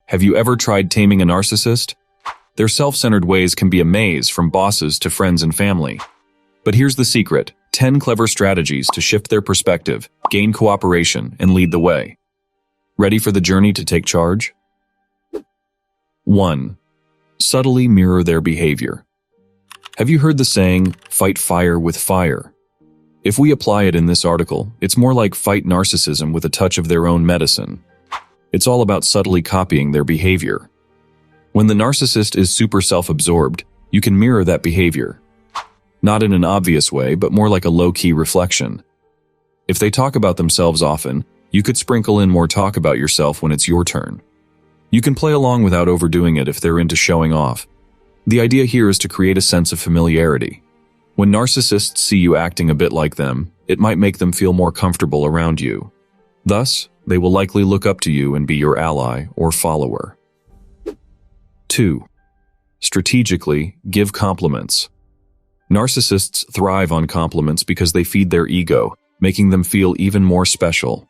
Have you ever tried taming a narcissist? Their self-centered ways can be a maze from bosses to friends and family. But here's the secret: 10 clever strategies to shift their perspective, gain cooperation, and lead the way. Ready for the journey to take charge? 1. Subtly mirror their behavior. Have you heard the saying, fight fire with fire? If we apply it in this article, it's more like fight narcissism with a touch of their own medicine. It's all about subtly copying their behavior. When the narcissist is super self-absorbed, you can mirror that behavior. Not in an obvious way, but more like a low-key reflection. If they talk about themselves often, you could sprinkle in more talk about yourself when it's your turn. You can play along without overdoing it if they're into showing off. The idea here is to create a sense of familiarity. When narcissists see you acting a bit like them, it might make them feel more comfortable around you. Thus, they will likely look up to you and be your ally or follower. 2. Strategically, give compliments. Narcissists thrive on compliments because they feed their ego, making them feel even more special.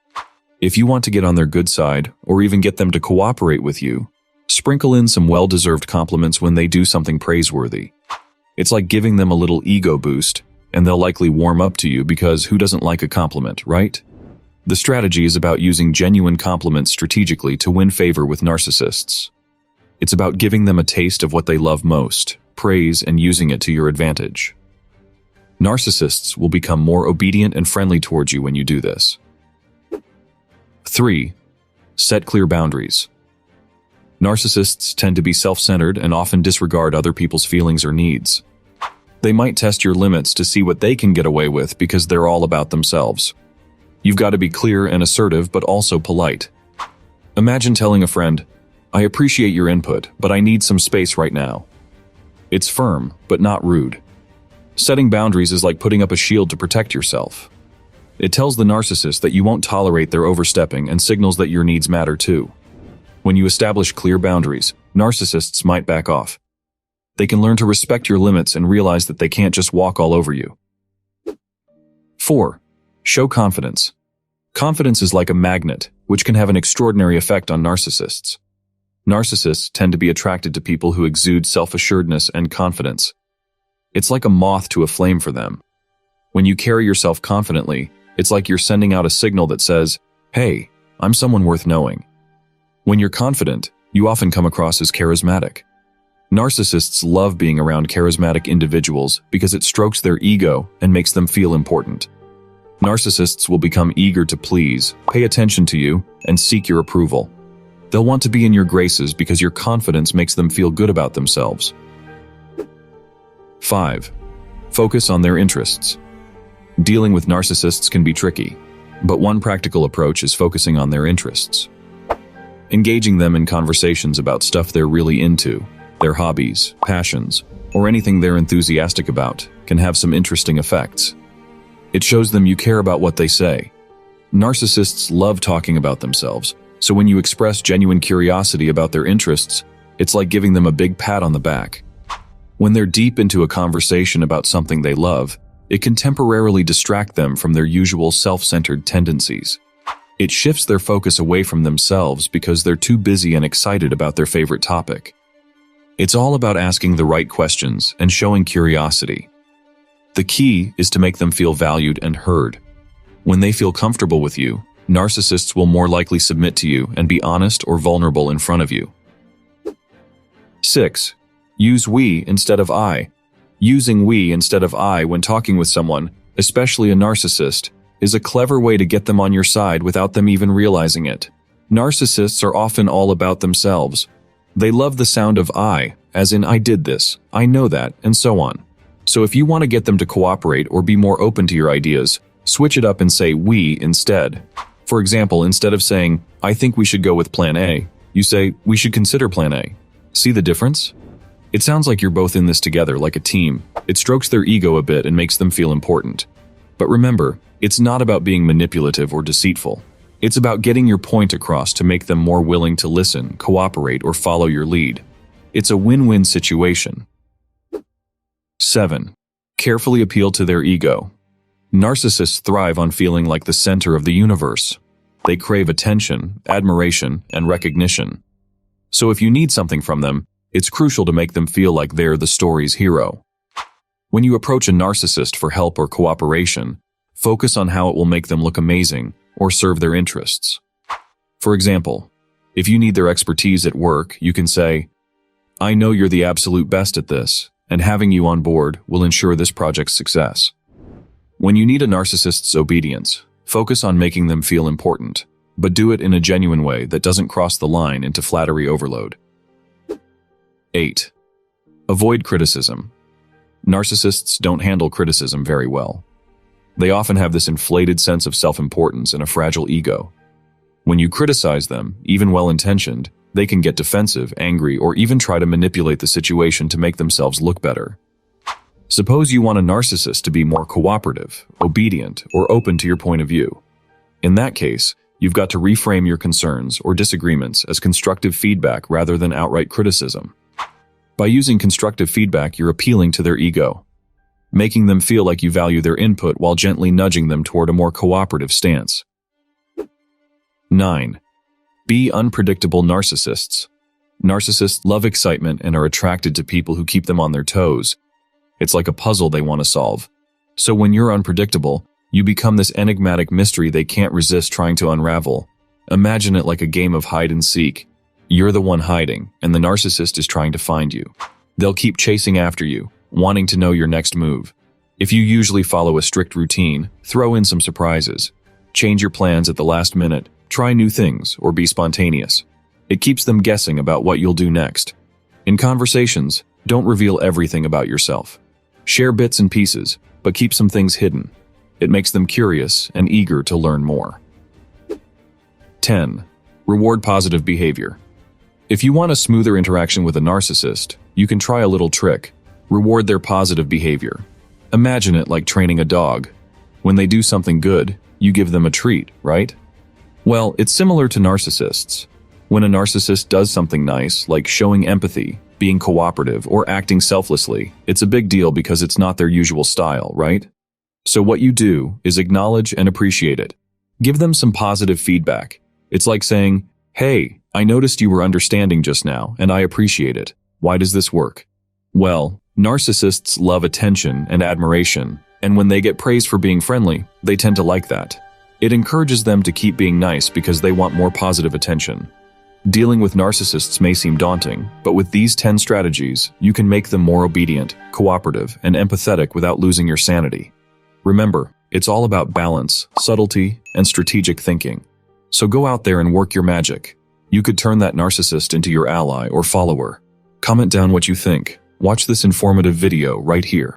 If you want to get on their good side, or even get them to cooperate with you, sprinkle in some well-deserved compliments when they do something praiseworthy. It's like giving them a little ego boost, and they'll likely warm up to you because who doesn't like a compliment, right? The strategy is about using genuine compliments strategically to win favor with narcissists. It's about giving them a taste of what they love most, praise, and using it to your advantage. Narcissists will become more obedient and friendly towards you when you do this. 3. Set clear boundaries. Narcissists tend to be self-centered and often disregard other people's feelings or needs. They might test your limits to see what they can get away with because they're all about themselves. You've got to be clear and assertive, but also polite. Imagine telling a friend, "I appreciate your input, but I need some space right now." It's firm, but not rude. Setting boundaries is like putting up a shield to protect yourself. It tells the narcissist that you won't tolerate their overstepping and signals that your needs matter too. When you establish clear boundaries, narcissists might back off. They can learn to respect your limits and realize that they can't just walk all over you. 4. Show confidence. Confidence is like a magnet, which can have an extraordinary effect on narcissists. Narcissists tend to be attracted to people who exude self-assuredness and confidence. It's like a moth to a flame for them. When you carry yourself confidently, it's like you're sending out a signal that says, "Hey, I'm someone worth knowing." When you're confident, you often come across as charismatic. Narcissists love being around charismatic individuals because it strokes their ego and makes them feel important. Narcissists will become eager to please, pay attention to you, and seek your approval. They'll want to be in your graces because your confidence makes them feel good about themselves. 5. Focus on their interests. Dealing with narcissists can be tricky, but one practical approach is focusing on their interests. Engaging them in conversations about stuff they're really into, their hobbies, passions, or anything they're enthusiastic about, can have some interesting effects. It shows them you care about what they say. Narcissists love talking about themselves, so when you express genuine curiosity about their interests, it's like giving them a big pat on the back. When they're deep into a conversation about something they love, it can temporarily distract them from their usual self-centered tendencies. It shifts their focus away from themselves because they're too busy and excited about their favorite topic. It's all about asking the right questions and showing curiosity. The key is to make them feel valued and heard. When they feel comfortable with you, narcissists will more likely submit to you and be honest or vulnerable in front of you. 6. Use we instead of I. Using we instead of I when talking with someone, especially a narcissist, is a clever way to get them on your side without them even realizing it. Narcissists are often all about themselves. They love the sound of I, as in I did this, I know that, and so on. So if you want to get them to cooperate or be more open to your ideas, switch it up and say we instead. For example, instead of saying, "I think we should go with plan A," you say, "We should consider plan A." See the difference? It sounds like you're both in this together, like a team. It strokes their ego a bit and makes them feel important. But remember, it's not about being manipulative or deceitful. It's about getting your point across to make them more willing to listen, cooperate, or follow your lead. It's a win-win situation. 7. Carefully appeal to their ego. Narcissists thrive on feeling like the center of the universe. They crave attention, admiration, and recognition. So if you need something from them, it's crucial to make them feel like they're the story's hero. When you approach a narcissist for help or cooperation, focus on how it will make them look amazing or serve their interests. For example, if you need their expertise at work, you can say, "I know you're the absolute best at this, and having you on board will ensure this project's success." When you need a narcissist's obedience, focus on making them feel important, but do it in a genuine way that doesn't cross the line into flattery overload. 8. Avoid criticism. Narcissists don't handle criticism very well. They often have this inflated sense of self-importance and a fragile ego. When you criticize them, even well-intentioned, they can get defensive, angry, or even try to manipulate the situation to make themselves look better. Suppose you want a narcissist to be more cooperative, obedient, or open to your point of view. In that case, you've got to reframe your concerns or disagreements as constructive feedback rather than outright criticism. By using constructive feedback, you're appealing to their ego, making them feel like you value their input while gently nudging them toward a more cooperative stance. 9. Be unpredictable narcissists. Narcissists love excitement and are attracted to people who keep them on their toes. It's like a puzzle they want to solve. So when you're unpredictable, you become this enigmatic mystery they can't resist trying to unravel. Imagine it like a game of hide and seek. You're the one hiding, and the narcissist is trying to find you. They'll keep chasing after you, wanting to know your next move. If you usually follow a strict routine, throw in some surprises. Change your plans at the last minute, try new things, or be spontaneous. It keeps them guessing about what you'll do next. In conversations, don't reveal everything about yourself. Share bits and pieces, but keep some things hidden. It makes them curious and eager to learn more. 10. Reward positive behavior. If you want a smoother interaction with a narcissist, you can try a little trick. Reward their positive behavior. Imagine it like training a dog. When they do something good, you give them a treat, right? Well, it's similar to narcissists. When a narcissist does something nice, like showing empathy, being cooperative, or acting selflessly, it's a big deal because it's not their usual style, right? So what you do is acknowledge and appreciate it. Give them some positive feedback. It's like saying, "Hey, I noticed you were understanding just now, and I appreciate it. Why does this work?" Well, narcissists love attention and admiration, and when they get praise for being friendly, they tend to like that. It encourages them to keep being nice because they want more positive attention. Dealing with narcissists may seem daunting, but with these 10 strategies, you can make them more obedient, cooperative, and empathetic without losing your sanity. Remember, it's all about balance, subtlety, and strategic thinking. So go out there and work your magic. You could turn that narcissist into your ally or follower. Comment down what you think. Watch this informative video right here.